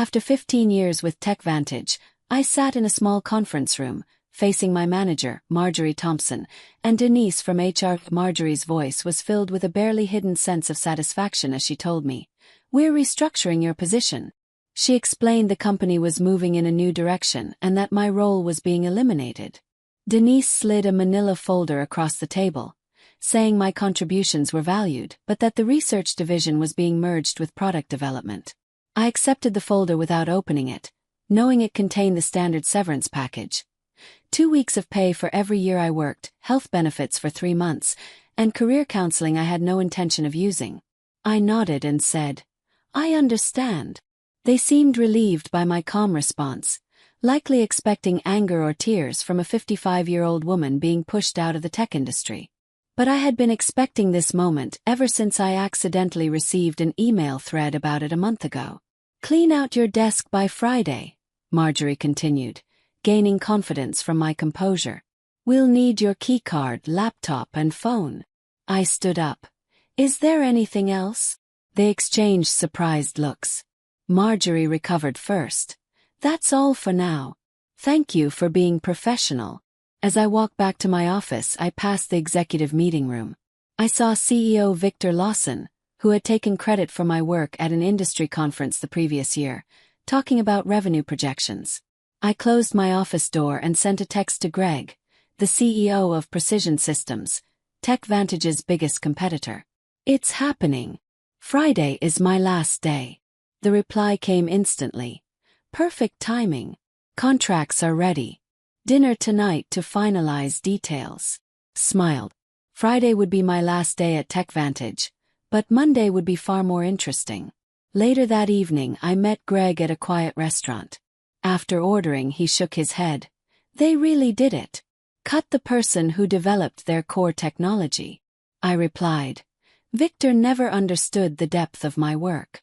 After 15 years with TechVantage, I sat in a small conference room, facing my manager, Marjorie Thompson, and Denise from HR. Marjorie's voice was filled with a barely hidden sense of satisfaction as she told me, "We're restructuring your position." She explained the company was moving in a new direction and that my role was being eliminated. Denise slid a manila folder across the table, saying my contributions were valued, but that the research division was being merged with product development. I accepted the folder without opening it, knowing it contained the standard severance package. 2 weeks of pay for every year I worked, health benefits for 3 months, and career counseling I had no intention of using. I nodded and said, "I understand." They seemed relieved by my calm response, likely expecting anger or tears from a 55-year-old woman being pushed out of the tech industry. But I had been expecting this moment ever since I accidentally received an email thread about it a month ago. "Clean out your desk by Friday," Marjorie continued, gaining confidence from my composure. "We'll need your keycard, laptop, and phone." I stood up. "Is there anything else?" They exchanged surprised looks. Marjorie recovered first. "That's all for now. Thank you for being professional." As I walked back to my office, I passed the executive meeting room. I saw CEO Victor Lawson, who had taken credit for my work at an industry conference the previous year, talking about revenue projections. I closed my office door and sent a text to Greg, the CEO of Precision Systems, TechVantage's biggest competitor. "It's happening. Friday is my last day." The reply came instantly. "Perfect timing. Contracts are ready. Dinner tonight to finalize details." Smiled. Friday would be my last day at TechVantage, but Monday would be far more interesting. Later that evening, I met Greg at a quiet restaurant. After ordering, he shook his head. "They really did it. Cut the person who developed their core technology." I replied, "Victor never understood the depth of my work.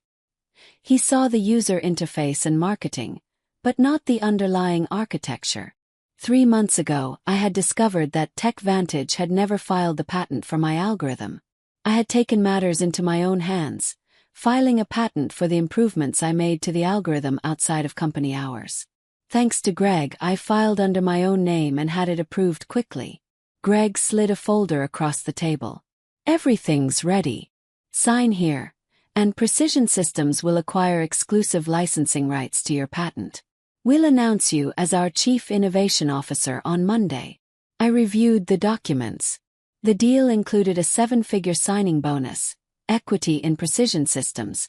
He saw the user interface and marketing, but not the underlying architecture." 3 months ago, I had discovered that TechVantage had never filed the patent for my algorithm. I had taken matters into my own hands, filing a patent for the improvements I made to the algorithm outside of company hours. Thanks to Greg, I filed under my own name and had it approved quickly. Greg slid a folder across the table. "Everything's ready. Sign here, and Precision Systems will acquire exclusive licensing rights to your patent. We'll announce you as our Chief Innovation Officer on Monday." I reviewed the documents. The deal included a 7-figure signing bonus, equity in Precision Systems,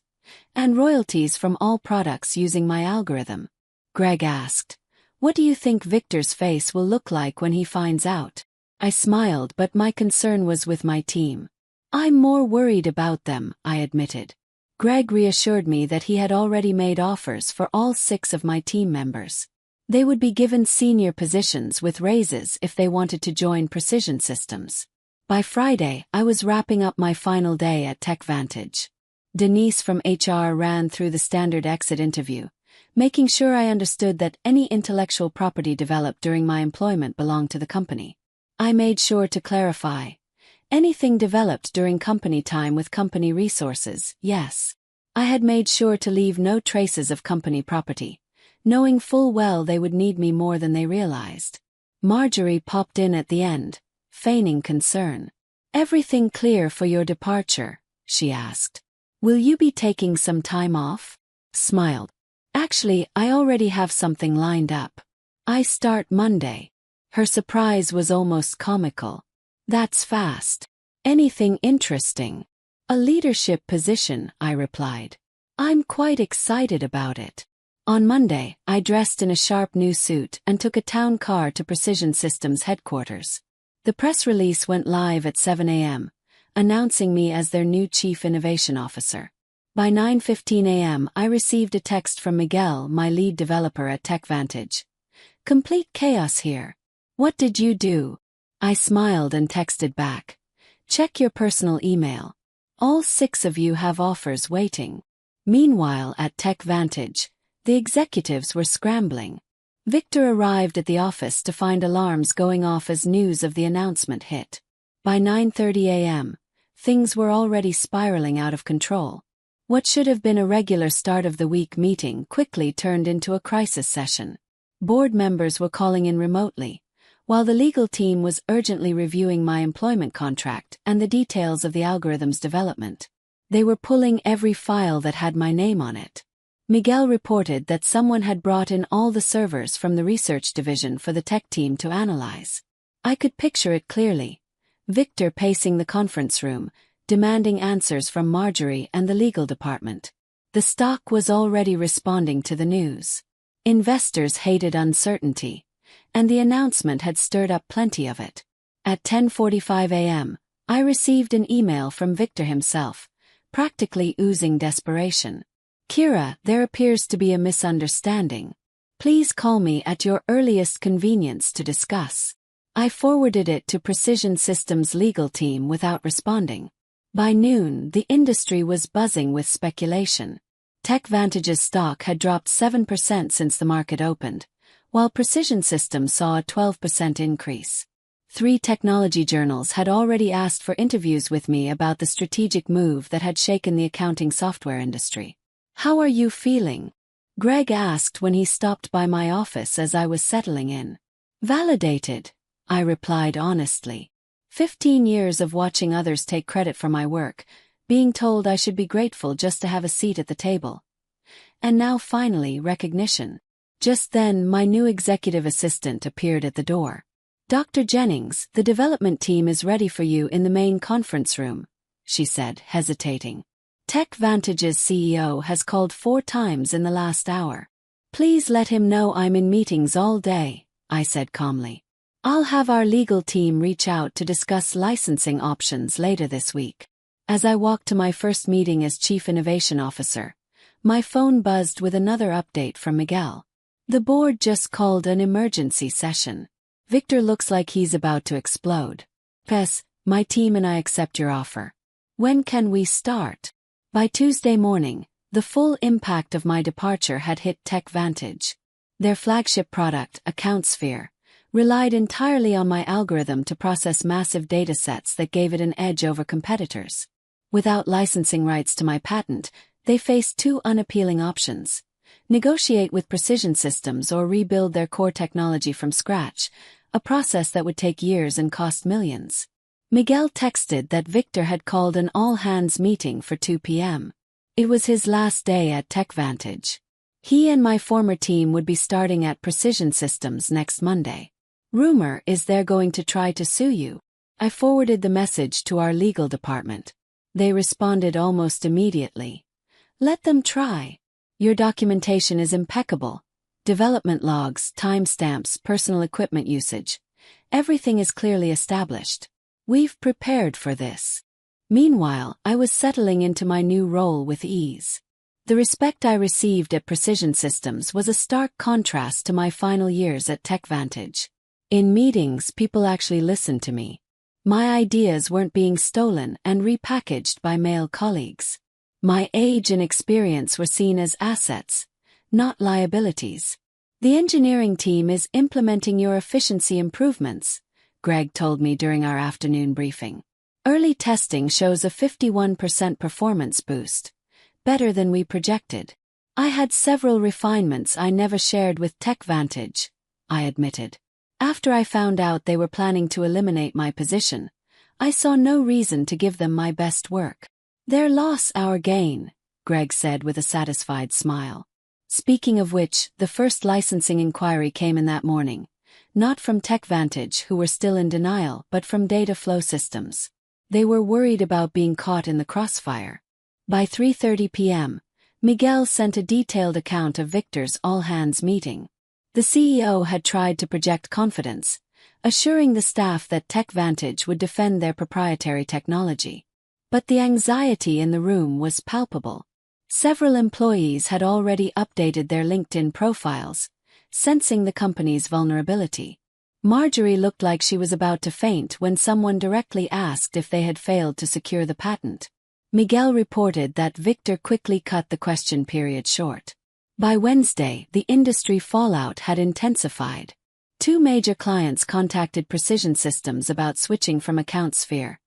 and royalties from all products using my algorithm. Greg asked, "What do you think Victor's face will look like when he finds out?" I smiled, but my concern was with my team. "I'm more worried about them," I admitted. Greg reassured me that he had already made offers for all 6 of my team members. They would be given senior positions with raises if they wanted to join Precision Systems. By Friday, I was wrapping up my final day at TechVantage. Denise from HR ran through the standard exit interview, making sure I understood that any intellectual property developed during my employment belonged to the company. I made sure to clarify. Anything developed during company time with company resources, yes. I had made sure to leave no traces of company property, knowing full well they would need me more than they realized. Marjorie popped in at the end, feigning concern. "Everything clear for your departure?" she asked. "Will you be taking some time off?" Smiled. "Actually, I already have something lined up. I start Monday." Her surprise was almost comical. "That's fast. Anything interesting?" "A leadership position," I replied. "I'm quite excited about it." On Monday, I dressed in a sharp new suit and took a town car to Precision Systems headquarters. The press release went live at 7 a.m., announcing me as their new Chief Innovation Officer. By 9:15 a.m., I received a text from Miguel, my lead developer at TechVantage. "Complete chaos here. What did you do?" I smiled and texted back. "Check your personal email. All 6 of you have offers waiting." Meanwhile, at TechVantage, the executives were scrambling. Victor arrived at the office to find alarms going off as news of the announcement hit. By 9:30 a.m., things were already spiraling out of control. What should have been a regular start-of-the-week meeting quickly turned into a crisis session. Board members were calling in remotely, while the legal team was urgently reviewing my employment contract and the details of the algorithm's development. They were pulling every file that had my name on it. Miguel reported that someone had brought in all the servers from the research division for the tech team to analyze. I could picture it clearly. Victor pacing the conference room, demanding answers from Marjorie and the legal department. The stock was already responding to the news. Investors hated uncertainty, and the announcement had stirred up plenty of it. At 10:45 a.m., I received an email from Victor himself, practically oozing desperation. "Kira, there appears to be a misunderstanding. Please call me at your earliest convenience to discuss." I forwarded it to Precision Systems' legal team without responding. By noon, the industry was buzzing with speculation. TechVantage's stock had dropped 7% since the market opened, while Precision Systems saw a 12% increase. 3 technology journals had already asked for interviews with me about the strategic move that had shaken the accounting software industry. "How are you feeling?" Greg asked when he stopped by my office as I was settling in. "Validated," I replied honestly. 15 years of watching others take credit for my work, being told I should be grateful just to have a seat at the table. And now finally recognition. Just then my new executive assistant appeared at the door. "Dr. Jennings, the development team is ready for you in the main conference room," she said, hesitating. "TechVantage's CEO has called 4 times in the last hour. Please let him know I'm in meetings all day," I said calmly. "I'll have our legal team reach out to discuss licensing options later this week." As I walked to my first meeting as Chief Innovation Officer, my phone buzzed with another update from Miguel. "The board just called an emergency session. Victor looks like he's about to explode. P.S. My team and I accept your offer. When can we start?" By Tuesday morning, the full impact of my departure had hit TechVantage. Their flagship product, AccountSphere, relied entirely on my algorithm to process massive datasets that gave it an edge over competitors. Without licensing rights to my patent, they faced 2 unappealing options: negotiate with Precision Systems or rebuild their core technology from scratch, a process that would take years and cost millions. Miguel texted that Victor had called an all-hands meeting for 2 p.m. It was his last day at TechVantage. He and my former team would be starting at Precision Systems next Monday. "Rumor is they're going to try to sue you." I forwarded the message to our legal department. They responded almost immediately. "Let them try. Your documentation is impeccable. Development logs, timestamps, personal equipment usage. Everything is clearly established. We've prepared for this." Meanwhile, I was settling into my new role with ease. The respect I received at Precision Systems was a stark contrast to my final years at TechVantage. In meetings, people actually listened to me. My ideas weren't being stolen and repackaged by male colleagues. My age and experience were seen as assets, not liabilities. "The engineering team is implementing your efficiency improvements," Greg told me during our afternoon briefing. "Early testing shows a 51% performance boost, better than we projected." I had several refinements I never shared with TechVantage, I admitted. After I found out they were planning to eliminate my position, I saw no reason to give them my best work. "Their loss, our gain," Greg said with a satisfied smile. Speaking of which, the first licensing inquiry came in that morning, not from TechVantage, who were still in denial, but from Data Flow Systems. They were worried about being caught in the crossfire. By 3:30 p.m., Miguel sent a detailed account of Victor's all-hands meeting. The CEO had tried to project confidence, assuring the staff that TechVantage would defend their proprietary technology. But the anxiety in the room was palpable. Several employees had already updated their LinkedIn profiles, sensing the company's vulnerability. Marjorie looked like she was about to faint when someone directly asked if they had failed to secure the patent. Miguel reported that Victor quickly cut the question period short. By Wednesday, the industry fallout had intensified. 2 major clients contacted Precision Systems about switching from AccountSphere,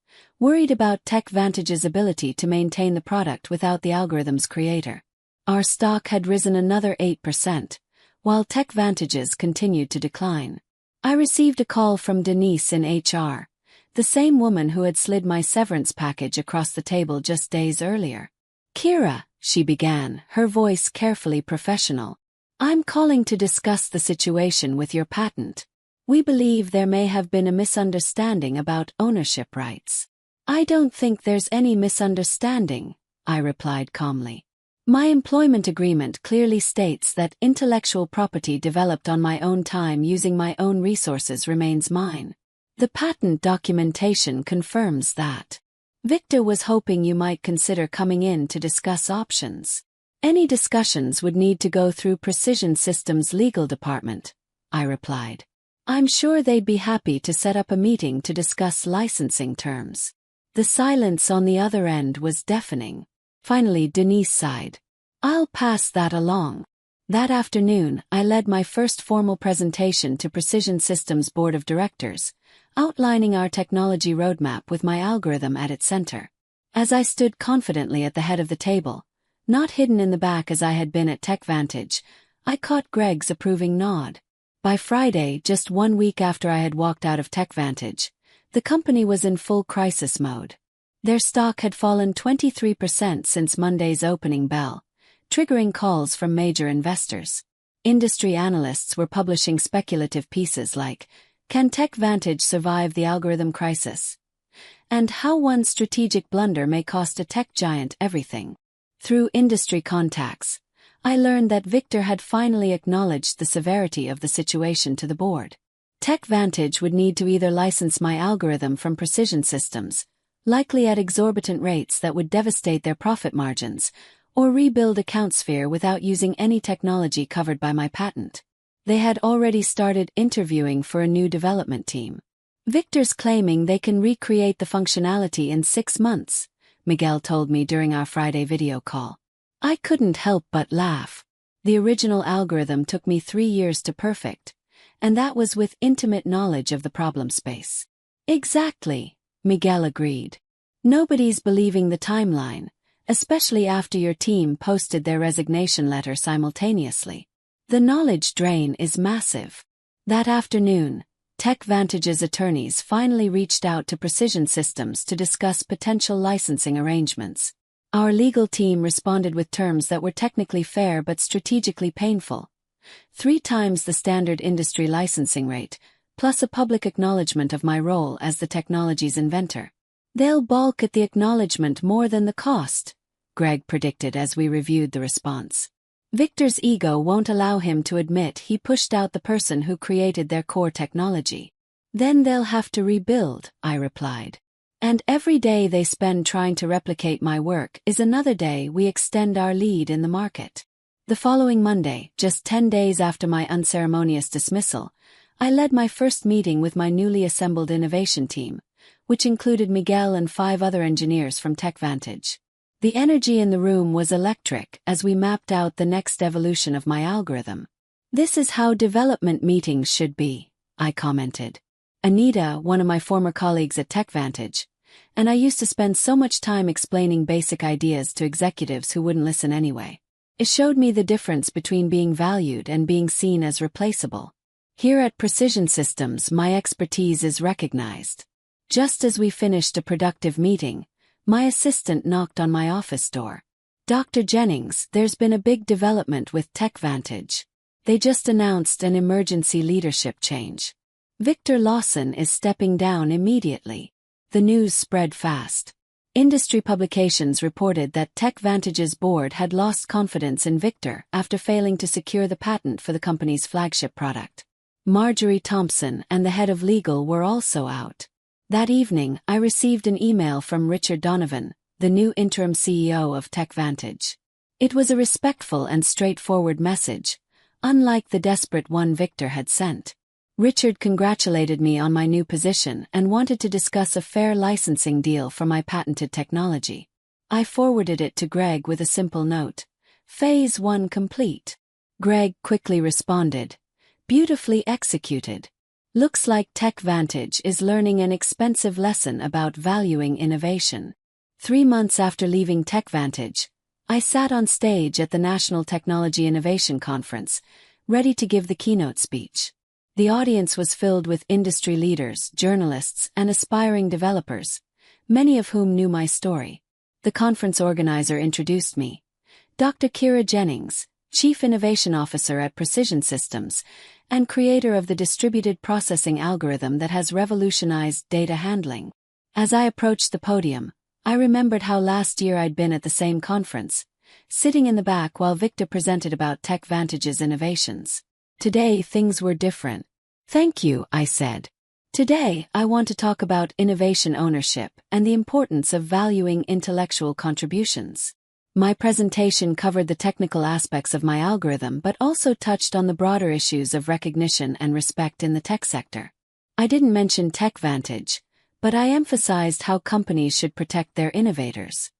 worried about TechVantage's ability to maintain the product without the algorithm's creator. Our stock had risen another 8%, while TechVantage's continued to decline. I received a call from Denise in HR, the same woman who had slid my severance package across the table just days earlier. "Kira," she began, her voice carefully professional, "I'm calling to discuss the situation with your patent. We believe there may have been a misunderstanding about ownership rights." "I don't think there's any misunderstanding," I replied calmly. "My employment agreement clearly states that intellectual property developed on my own time using my own resources remains mine. The patent documentation confirms that. Victor was hoping you might consider coming in to discuss options. Any discussions would need to go through Precision Systems' legal department," I replied. "I'm sure they'd be happy to set up a meeting to discuss licensing terms." The silence on the other end was deafening. Finally, Denise sighed. "I'll pass that along." That afternoon, I led my first formal presentation to Precision Systems' board of directors, outlining our technology roadmap with my algorithm at its center. As I stood confidently at the head of the table, not hidden in the back as I had been at TechVantage, I caught Greg's approving nod. By Friday, just 1 week after I had walked out of TechVantage, the company was in full crisis mode. Their stock had fallen 23% since Monday's opening bell, triggering calls from major investors. Industry analysts were publishing speculative pieces like, "Can TechVantage survive the algorithm crisis?" and "How one strategic blunder may cost a tech giant everything." Through industry contacts, I learned that Victor had finally acknowledged the severity of the situation to the board. TechVantage would need to either license my algorithm from Precision Systems, likely at exorbitant rates that would devastate their profit margins, or rebuild AccountSphere without using any technology covered by my patent. They had already started interviewing for a new development team. "Victor's claiming they can recreate the functionality in 6 months, Miguel told me during our Friday video call. I couldn't help but laugh. The original algorithm took me 3 years to perfect, and that was with intimate knowledge of the problem space. "Exactly," Miguel agreed. "Nobody's believing the timeline, especially after your team posted their resignation letter simultaneously. The knowledge drain is massive." That afternoon, TechVantage's attorneys finally reached out to Precision Systems to discuss potential licensing arrangements. Our legal team responded with terms that were technically fair but strategically painful. 3 times the standard industry licensing rate, plus a public acknowledgement of my role as the technology's inventor. "They'll balk at the acknowledgement more than the cost," Greg predicted as we reviewed the response. "Victor's ego won't allow him to admit he pushed out the person who created their core technology. Then they'll have to rebuild," I replied. "And every day they spend trying to replicate my work is another day we extend our lead in the market." The following Monday, just 10 days after my unceremonious dismissal, I led my first meeting with my newly assembled innovation team, which included Miguel and 5 other engineers from TechVantage. The energy in the room was electric as we mapped out the next evolution of my algorithm. "This is how development meetings should be," I commented. Anita, one of my former colleagues at TechVantage, and I used to spend so much time explaining basic ideas to executives who wouldn't listen anyway. It showed me the difference between being valued and being seen as replaceable. Here at Precision Systems, my expertise is recognized. Just as we finished a productive meeting, my assistant knocked on my office door. "Dr. Jennings, there's been a big development with TechVantage. They just announced an emergency leadership change. Victor Lawson is stepping down immediately." The news spread fast. Industry publications reported that TechVantage's board had lost confidence in Victor after failing to secure the patent for the company's flagship product. Marjorie Thompson and the head of legal were also out. That evening, I received an email from Richard Donovan, the new interim CEO of TechVantage. It was a respectful and straightforward message, unlike the desperate one Victor had sent. Richard congratulated me on my new position and wanted to discuss a fair licensing deal for my patented technology. I forwarded it to Greg with a simple note. "Phase 1 complete." Greg quickly responded. "Beautifully executed. Looks like TechVantage is learning an expensive lesson about valuing innovation. 3 months after leaving TechVantage, I sat on stage at the National Technology Innovation Conference, ready to give the keynote speech. The audience was filled with industry leaders, journalists, and aspiring developers, many of whom knew my story. The conference organizer introduced me. Dr. Kira Jennings, Chief Innovation Officer at Precision Systems, and creator of the distributed processing algorithm that has revolutionized data handling. As I approached the podium, I remembered how last year I'd been at the same conference, sitting in the back while Victor presented about TechVantage's innovations. Today, things were different. Thank you, I said. Today, I want to talk about innovation ownership and the importance of valuing intellectual contributions. My presentation covered the technical aspects of my algorithm but also touched on the broader issues of recognition and respect in the tech sector. I didn't mention TechVantage, but I emphasized how companies should protect their innovators.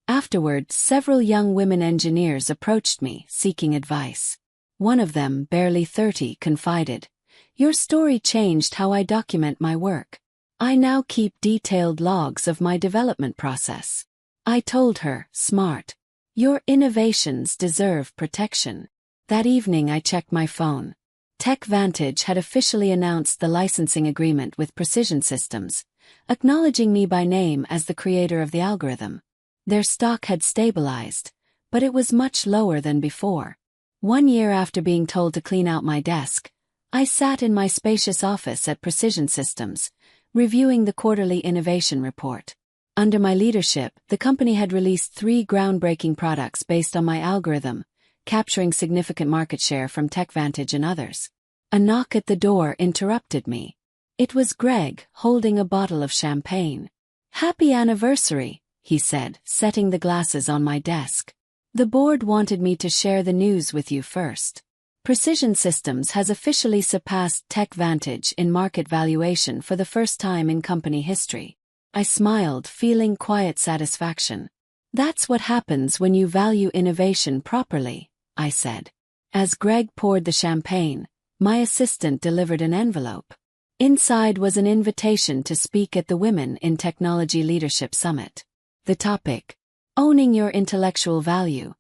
Afterward, several young women engineers approached me, seeking advice. One of them, barely 30, confided, "Your story changed how I document my work. I now keep detailed logs of my development process." I told her, "Smart. Your innovations deserve protection." That evening I checked my phone. TechVantage had officially announced the licensing agreement with Precision Systems, acknowledging me by name as the creator of the algorithm. Their stock had stabilized, but it was much lower than before. 1 year after being told to clean out my desk, I sat in my spacious office at Precision Systems, reviewing the quarterly innovation report. Under my leadership, the company had released 3 groundbreaking products based on my algorithm, capturing significant market share from TechVantage and others. A knock at the door interrupted me. It was Greg, holding a bottle of champagne. "Happy anniversary," he said, setting the glasses on my desk. "The board wanted me to share the news with you first. Precision Systems has officially surpassed TechVantage in market valuation for the first time in company history." I smiled, feeling quiet satisfaction. "That's what happens when you value innovation properly," I said. As Greg poured the champagne, my assistant delivered an envelope. Inside was an invitation to speak at the Women in Technology Leadership Summit. The topic: Owning Your Intellectual Value.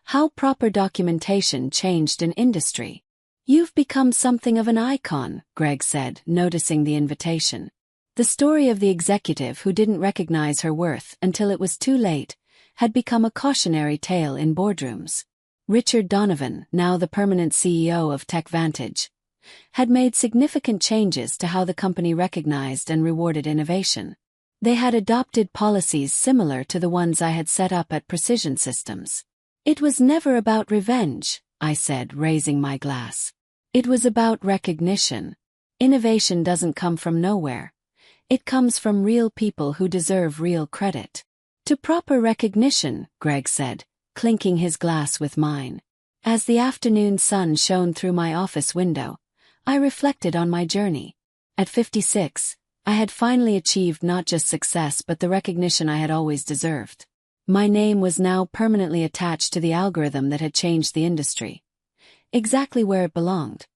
How Proper Documentation Changed an Industry. "You've become something of an icon," Greg said, noticing the invitation. The story of the executive who didn't recognize her worth until it was too late had become a cautionary tale in boardrooms. Richard Donovan, now the permanent CEO of TechVantage, had made significant changes to how the company recognized and rewarded innovation. They had adopted policies similar to the ones I had set up at Precision Systems. "It was never about revenge," I said, raising my glass. "It was about recognition. Innovation doesn't come from nowhere. It comes from real people who deserve real credit." "To proper recognition," Greg said, clinking his glass with mine. As the afternoon sun shone through my office window, I reflected on my journey. At 56, I had finally achieved not just success but the recognition I had always deserved. My name was now permanently attached to the algorithm that had changed the industry. Exactly where it belonged.